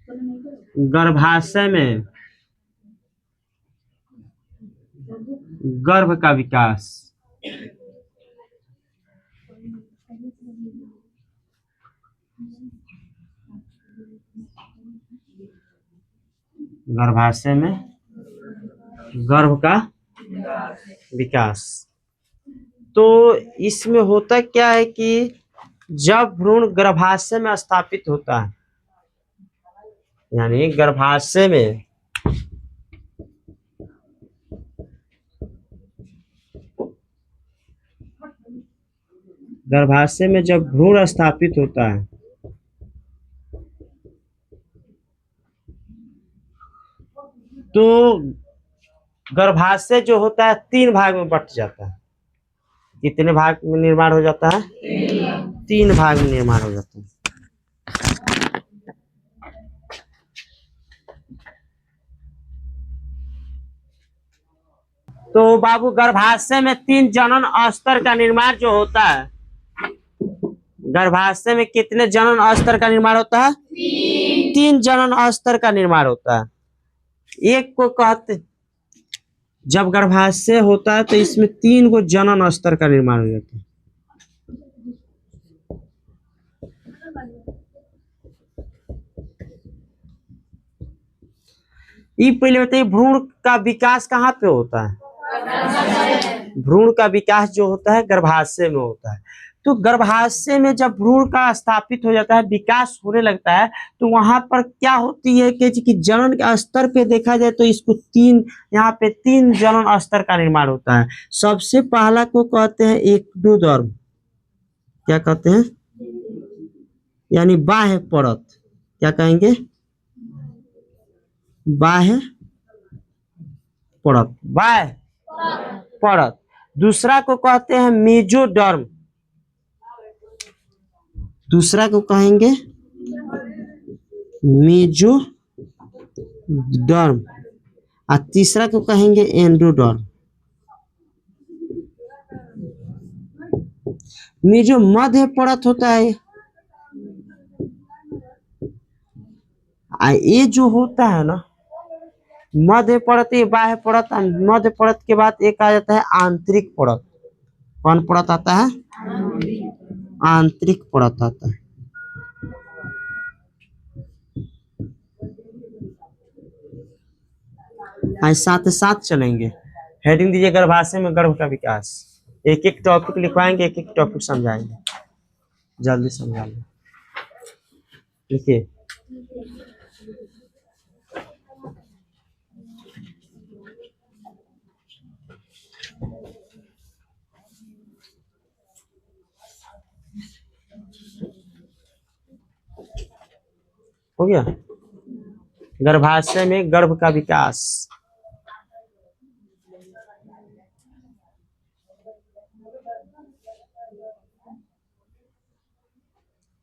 गर्भाशय में गर्भ का विकास। गर्भाशय में गर्भ का विकास। तो इसमें होता क्या है कि जब भ्रूण गर्भाशय में स्थापित होता है, यानी गर्भाशय में जब भ्रूण स्थापित होता है तो गर्भाशय जो होता है 3 भाग में बट जाता है। कितने भाग में निर्माण हो जाता है? 3 भाग में निर्माण हो जाता है। तो बाबू गर्भाशय में 3 जनन स्तर का निर्माण जो होता है, गर्भाशय में कितने जनन स्तर का निर्माण होता है? 3 जनन स्तर का निर्माण होता है। एक को कहते, जब गर्भाशय होता है तो इसमें 3 को जनन स्तर का निर्माण हो जाता है। ये पहले बताइए, भ्रूण का विकास कहाँ पे होता है? भ्रूण का विकास जो होता है गर्भाशय में होता है। तो गर्भाशय में जब भ्रूण का स्थापित हो जाता है, विकास होने लगता है, तो वहां पर क्या होती है कि जनन के स्तर पे देखा जाए तो इसको 3, यहाँ पे 3 जनन स्तर का निर्माण होता है। सबसे पहला को कहते हैं एक्टोडर्म। क्या कहते हैं? यानी बाह्य परत। क्या कहेंगे? बाह्य परत, बाह्य परत। दूसरा को कहते हैं मेसोडर्म। दूसरा को कहेंगे मेसोडर्म और तीसरा को कहेंगे एंडोडर्म। मेसो मध्य परत होता है, ये जो होता है ना मध्य परत, ये बाह्य परत। मध्य परत के बाद एक आ जाता है आंतरिक परत। कौन परत आता है? आंतरिक परत आता है। आज साथ साथ चलेंगे। हेडिंग दीजिए गर्भाशय में गर्भ का विकास। एक एक टॉपिक लिखवाएंगे, एक एक टॉपिक समझाएंगे। जल्दी समझा लो, लिखिए। हो गया? गर्भाशय में गर्भ का विकास।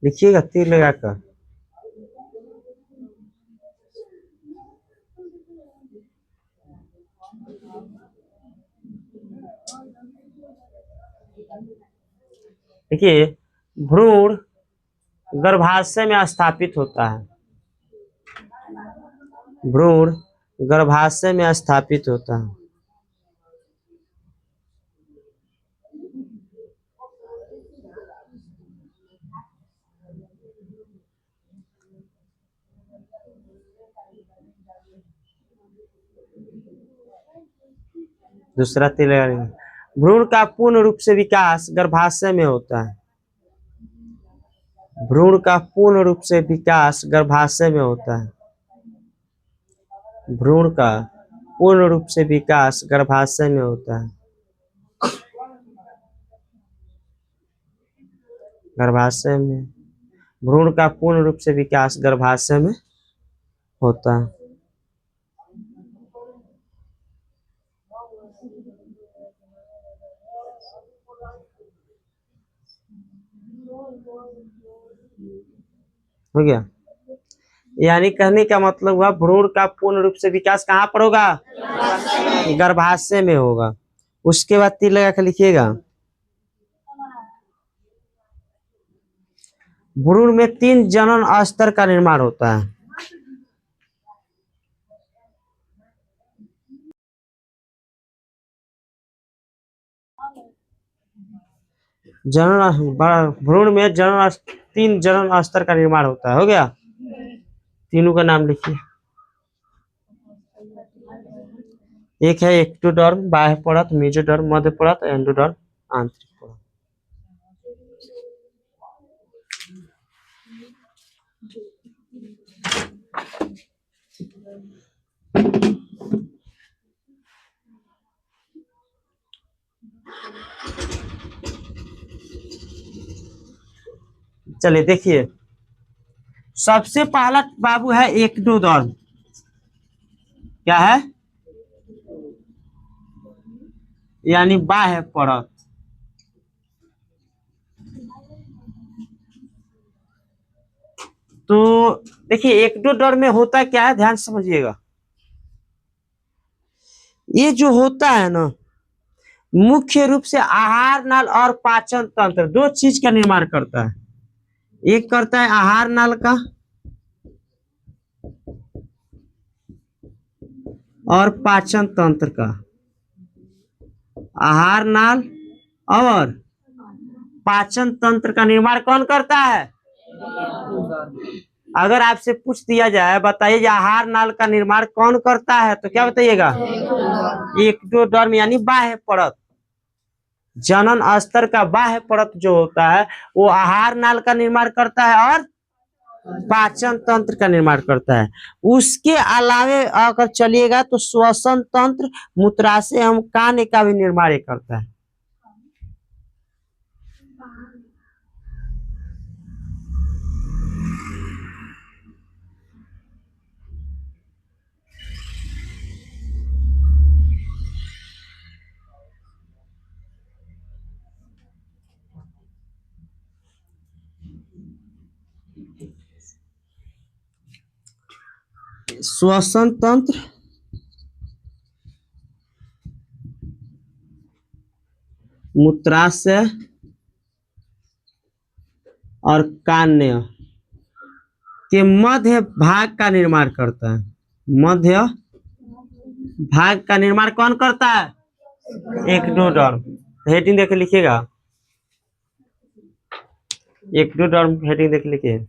लिखिएगा तीर लगाकर। देखिए, भ्रूण गर्भाशय में स्थापित होता है। भ्रूण गर्भाशय में स्थापित होता है। दूसरा तीर लगा लेंगे। भ्रूण का पूर्ण रूप से विकास गर्भाशय में होता है। भ्रूण का पूर्ण रूप से विकास गर्भाशय में होता है। भ्रूण का पूर्ण रूप से विकास गर्भाशय में होता है। गर्भाशय में भ्रूण का पूर्ण रूप से विकास गर्भाशय में होता है। हो गया? यानी कहने का मतलब हुआ भ्रूण का पूर्ण रूप से विकास कहाँ पर होगा? गर्भाशय में होगा। उसके बाद तीर लगा कर लिखिएगा। भ्रूण में 3 जनन स्तर का निर्माण होता है। भ्रूण में तीन जनन स्तर का निर्माण होता है। हो गया, तीनों का नाम लिखिए। एक है एक्टोडर्म बाह्य परत, मेसोडर्म मध्य परत, एंडोडर्म आंतरिक परत। चलिए देखिए, सबसे पहला बाबू है एक्टोडर्म। क्या है? यानी बाह्य परत। तो देखिए एक्टोडर्म में होता क्या है, ध्यान से समझिएगा। ये जो होता है ना, मुख्य रूप से आहार नाल और पाचन तंत्र, दो चीज का निर्माण करता है। एक करता है आहार नाल का और पाचन तंत्र का। आहार नाल और पाचन तंत्र का निर्माण कौन करता है? अगर आपसे पूछ दिया जाए बताइए आहार नाल का निर्माण कौन करता है, तो क्या बताइएगा? एक्टोडर्म यानी बाह्य परत। जनन स्तर का बाह्य परत जो होता है वो आहार नाल का निर्माण करता है और पाचन तंत्र का निर्माण करता है। उसके अलावे अगर चलिएगा तो श्वसन तंत्र, मूत्राशय एवं कान का भी निर्माण करता है। श्वसन तंत्र, मूत्राशय और कान्य के मध्य भाग का निर्माण करता है। मध्य भाग का निर्माण कौन करता है? एक्टोडर्म। हेडिंग देख लिखिएगा, एक्टोडर्म हेडिंग देख लिखिए।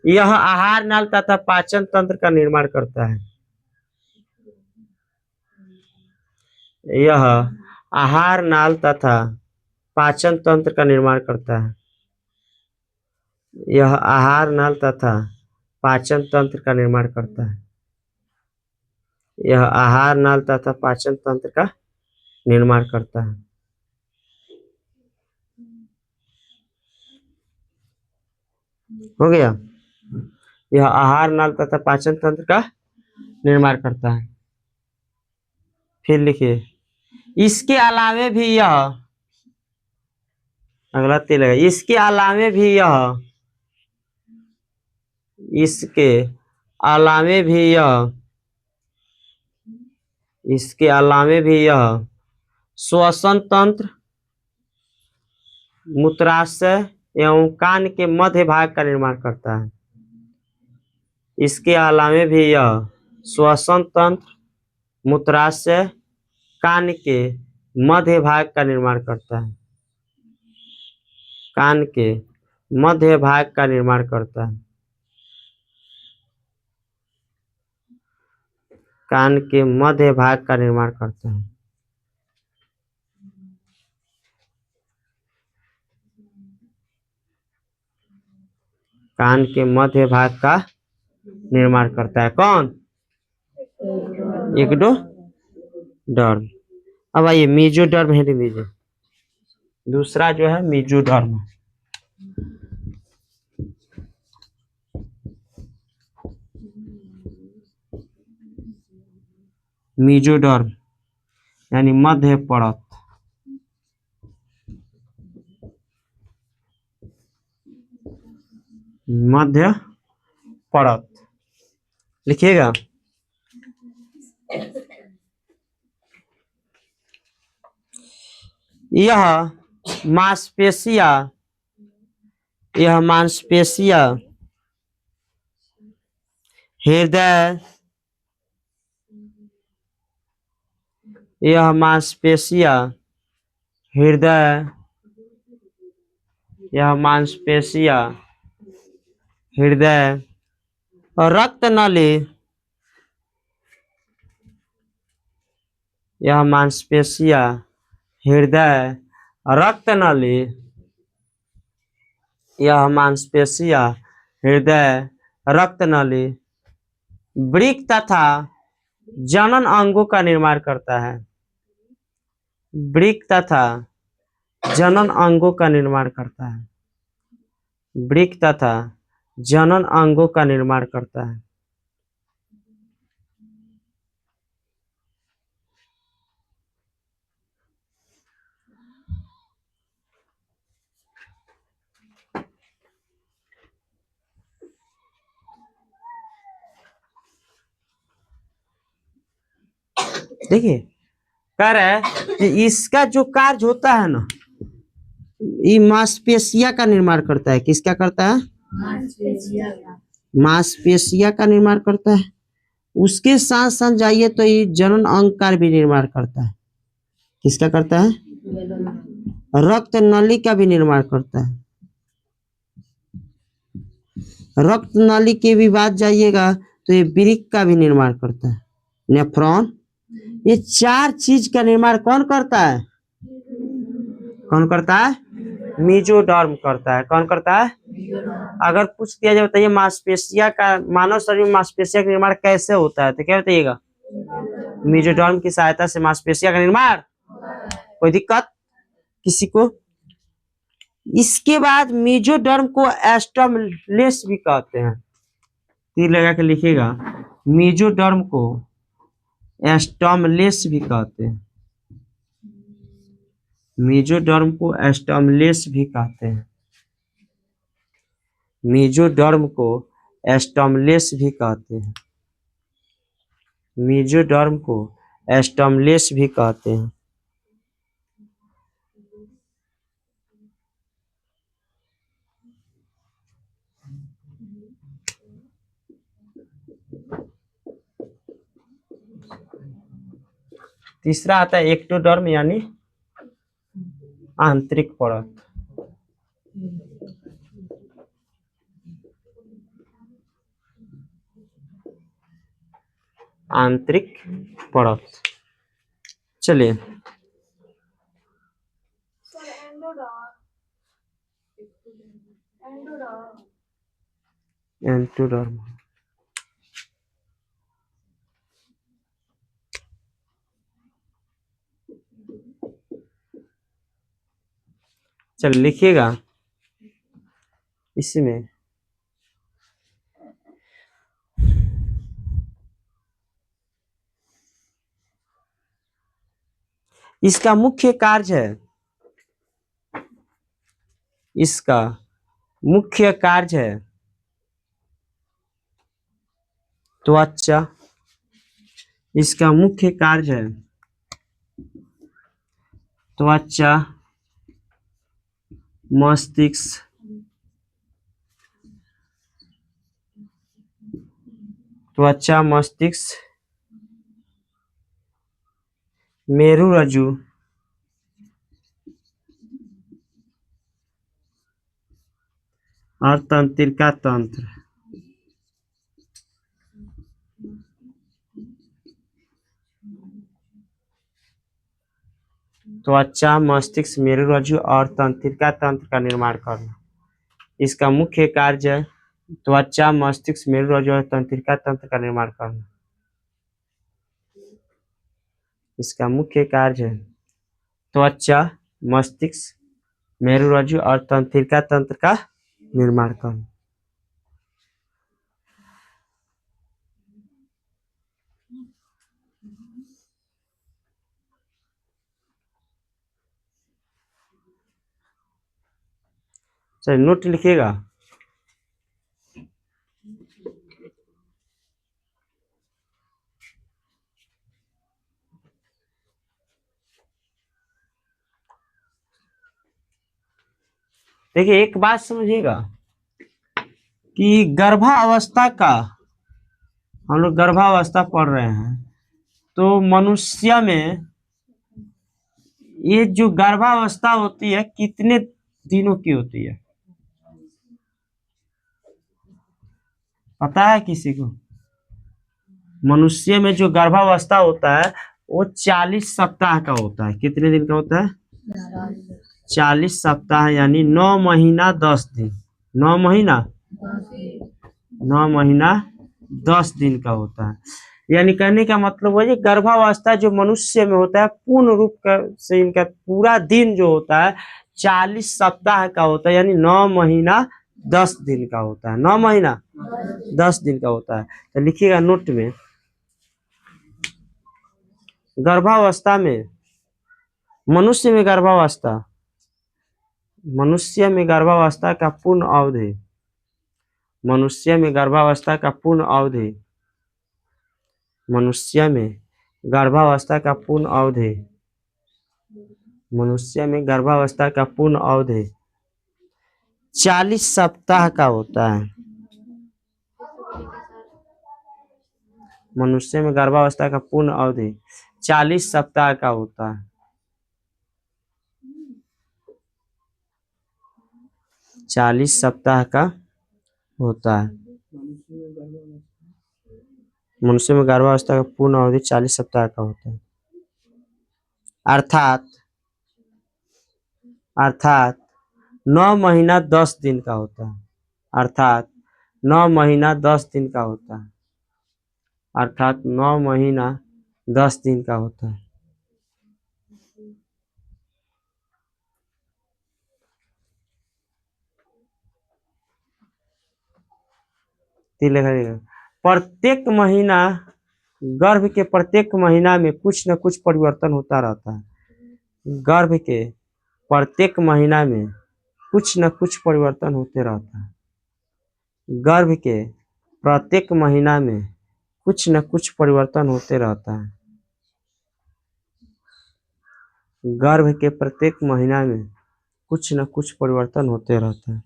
यह आहार नाल तथा पाचन तंत्र का निर्माण करता है। यह आहार नाल तथा पाचन तंत्र का निर्माण करता है। यह आहार नाल तथा पाचन तंत्र का निर्माण करता है। यह आहार नाल तथा पाचन तंत्र का निर्माण करता है। हो गया, यह आहार नाल तथा पाचन तंत्र का निर्माण करता है। फिर लिखिए, इसके अलावे भी यह, अगला तिल है, इसके अलावे भी यह, इसके अलावे भी यह, इसके अलावे भी यह श्वसन तंत्र, मूत्राशय एवं कान के मध्य भाग का निर्माण करता है। इसके अलावे भी यह श्वसन तंत्र, मूत्राशय, कान के मध्य भाग का निर्माण करता है। कान के मध्य भाग का निर्माण करता है। कान के मध्य भाग का निर्माण करता है। कान के मध्य भाग का निर्माण करता है कौन? एक्टोडर्म। अब आइए मेसोडर्म हेडिंग दीजिए। दूसरा जो है मेसोडर्म। मेसोडर्म यानी मध्य परत। मध्य परत लिखिएगा। यह मांसपेशियां, यह मांसपेशियां हृदय, यह मांसपेशियां हृदय, यह मांसपेशियां, हृदय और रक्त नली, यह मांसपेशियां, हृदय, रक्त नली, यह मांसपेशियां, हृदय, रक्त नली, वृक्क तथा जनन अंगों का निर्माण करता है। वृक्क तथा जनन अंगों का निर्माण करता है। वृक्क तथा जनन अंगों का निर्माण करता है। देखिए कह रहा है कि इसका जो कार्य होता है ना, ये मांसपेशिया का निर्माण करता है। किसका करता है? मांसपेशिया का निर्माण करता है। उसके साथ साथ जाइए तो ये जनन अंग का भी निर्माण करता है। किसका करता है? रक्त नली का भी निर्माण करता है। रक्त नली के भी बाद जाइएगा तो ये वृक्क का भी निर्माण करता है, नेफ्रॉन। ये चार चीज का निर्माण कौन करता है? कौन करता है? मेसोडर्म करता है। कौन करता है? अगर पूछ दिया जाए बताइए मांसपेशिया का, मानव शरीर में मांसपेशिया का निर्माण कैसे होता है, तो क्या बताइएगा? मेसोडर्म की सहायता से मांसपेशिया का निर्माण। कोई दिक्कत किसी को? इसके बाद मेसोडर्म को एस्टोमलेस भी कहते हैं। तीर लगा के लिखिएगा, मेसोडर्म को एस्टोमलेस भी कहते हैं। मेसोडर्म को एस्टोमलेस भी कहते हैं। मेसोडर्म को एस्टोमलेस भी कहते हैं। मेसोडर्म को एस्टोमलेस भी कहते हैं। तीसरा आता है एक्टोडर्म यानी आंतरिक परत। आंतरिक परत। चलिए एंडोडर्म। चल लिखिएगा इसमें इसका मुख्य कार्य है, इसका मुख्य कार्य है त्वचा। इसका मुख्य कार्य है त्वचा, मस्तिष्क, त्वचा, मस्तिष्क, मेरुरज्जु और तंत्रिका तंत्र। त्वचा, मस्तिष्क, मेरुरज्जु और तंत्रिका तंत्र का निर्माण करना। इसका मुख्य कार्य है त्वचा, मस्तिष्क, मेरुरज्जु और तंत्रिका तंत्र का निर्माण करना। इसका मुख्य कार्य है त्वचा, मस्तिष्क, मेरुरज्जु और तंत्रिका तंत्र का निर्माण करना। चलिए नोट लिखिएगा। देखिए एक बात समझिएगा कि गर्भावस्था का, हम लोग गर्भावस्था पढ़ रहे हैं, तो मनुष्य में ये जो गर्भावस्था होती है कितने दिनों की होती है, पता है किसी को? मनुष्य में जो गर्भावस्था होता है वो 40 सप्ताह का होता है। कितने दिन का होता है? 40 सप्ताह, यानी 9 महीना 10 दिन। 9 महीना 9 महीना 10 दिन का होता है। यानी कहने का मतलब है, ये गर्भावस्था जो मनुष्य में होता है पूर्ण रूप से इनका पूरा दिन जो होता है 40 सप्ताह का होता है, यानी 9 महीना 10 दिन का होता है। 9 महीना 10 दिन का होता है। तो लिखिएगा नोट में, गर्भावस्था में, मनुष्य में गर्भावस्था, मनुष्य में गर्भावस्था का पूर्ण अवधि, मनुष्य में गर्भावस्था का पूर्ण अवधि, मनुष्य में गर्भावस्था का पूर्ण अवधि, मनुष्य में गर्भावस्था का पूर्ण अवधि 40 सप्ताह का होता है। मनुष्य में गर्भावस्था का पूर्ण अवधि 40 सप्ताह का होता है। 40 सप्ताह का होता है। मनुष्य में गर्भावस्था का पूर्ण अवधि 40 सप्ताह का होता है। अर्थात 9 महीना 10 दिन का होता है। अर्थात 9 महीना 10 दिन का होता है। अर्थात 9 महीना 10 दिन का होता है। प्रत्येक महीना, गर्भ के प्रत्येक महीना में कुछ न कुछ परिवर्तन होता रहता है। गर्भ के प्रत्येक महीना में कुछ न कुछ परिवर्तन होते रहता है। गर्भ के प्रत्येक महीना में कुछ न कुछ परिवर्तन होते रहता है। गर्भ के प्रत्येक महीना में कुछ न कुछ परिवर्तन होते रहता है।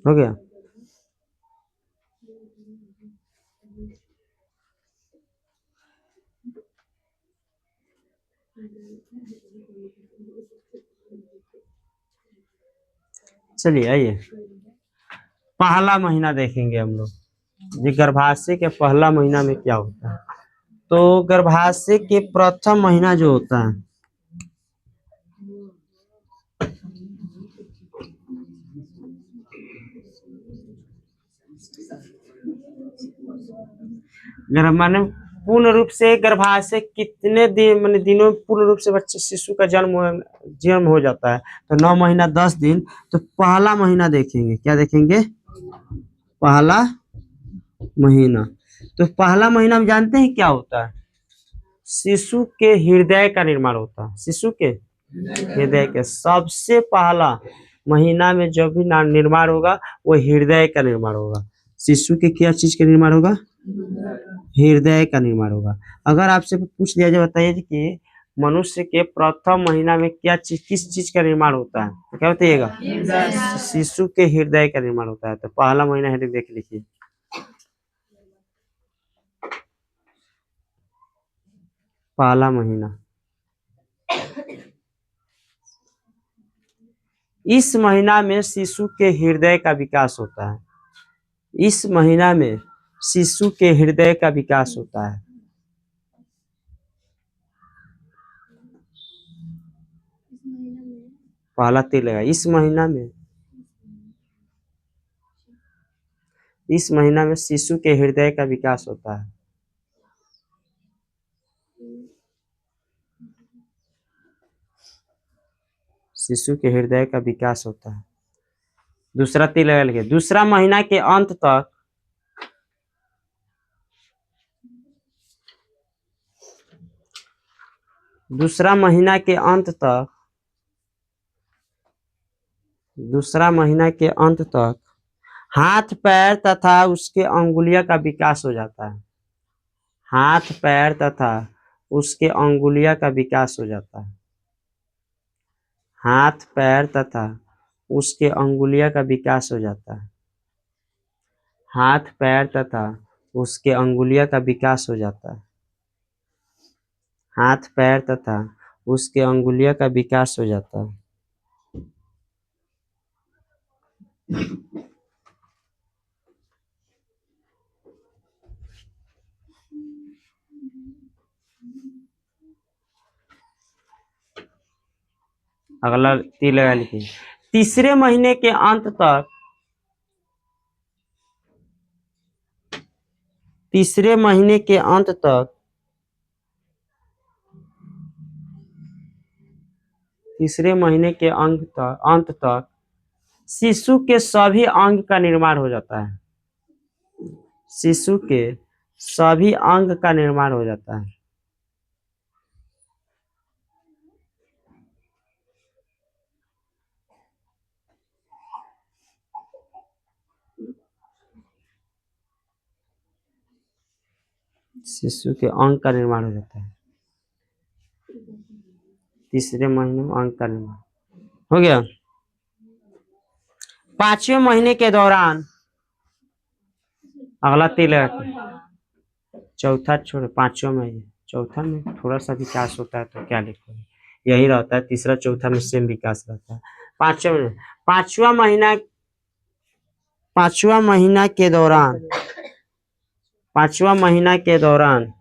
हो गया? चलिए आइए, पहला महीना देखेंगे हम लोग। ये गर्भाशय के पहला महीना में क्या होता है। तो गर्भाशय के प्रथम महीना जो होता है, माने पूर्ण रूप से गर्भाशय कितने दिन, माने दिनों पूर्ण रूप से बच्चे शिशु का जन्म हो जाता है, तो 9 महीना 10 दिन। तो पहला महीना देखेंगे, क्या देखेंगे? पहला महीना। तो पहला महीना हम जानते हैं क्या होता है? शिशु के हृदय का निर्माण होता है। शिशु के हृदय के सबसे पहला महीना में जो भी निर्माण होगा वो हृदय का निर्माण होगा। शिशु के क्या चीज का निर्माण होगा? हृदय का निर्माण होगा। अगर आपसे पूछ लिया जाए, बताइए जी कि मनुष्य के प्रथम महीना में क्या चीज, किस चीज का निर्माण होता है, तो क्या बताइएगा? शिशु के हृदय का निर्माण होता है। तो पहला महीना हृदय देख लीजिए। पहला महीना, इस महीना में शिशु के हृदय का विकास होता है। इस महीना में शिशु के हृदय का विकास होता है। पहला तीर लगा, इस महीना में, इस महीना में शिशु के हृदय का विकास होता है। शिशु के हृदय का विकास होता है। दूसरा तीर लगा लीजिए, दूसरा महीना के अंत तक, दूसरा महीना के अंत तक, दूसरा महीना के अंत तक हाथ पैर तथा उसके अंगुलियों का विकास हो जाता है। हाथ पैर तथा उसके अंगुलियों का विकास हो जाता है। हाथ पैर तथा उसके अंगुलियों का विकास हो जाता है। हाथ पैर तथा उसके अंगुलियों का विकास हो जाता है। हाथ पैर तथा उसके अंगुलियों का विकास हो जाता है। अगला तीर लगा लिखिए। तीसरे महीने के अंत तक तीसरे महीने के अंत तक तीसरे महीने के अंत तक शिशु के सभी अंग का निर्माण हो जाता है। शिशु के सभी अंग का निर्माण हो जाता है। शिशु के अंग का निर्माण हो जाता है। तीसरे महीने में अंग का निर्माण हो गया। पांचवें महीने के दौरान अगला तीर लगाते। चौथा छोड़, पांचवा महीने, चौथा में थोड़ा सा विकास होता है तो क्या लिखोगे? यही रहता है, तीसरा चौथा में सेम विकास रहता है। पांचवा महीना, पांचवा महीना के दौरान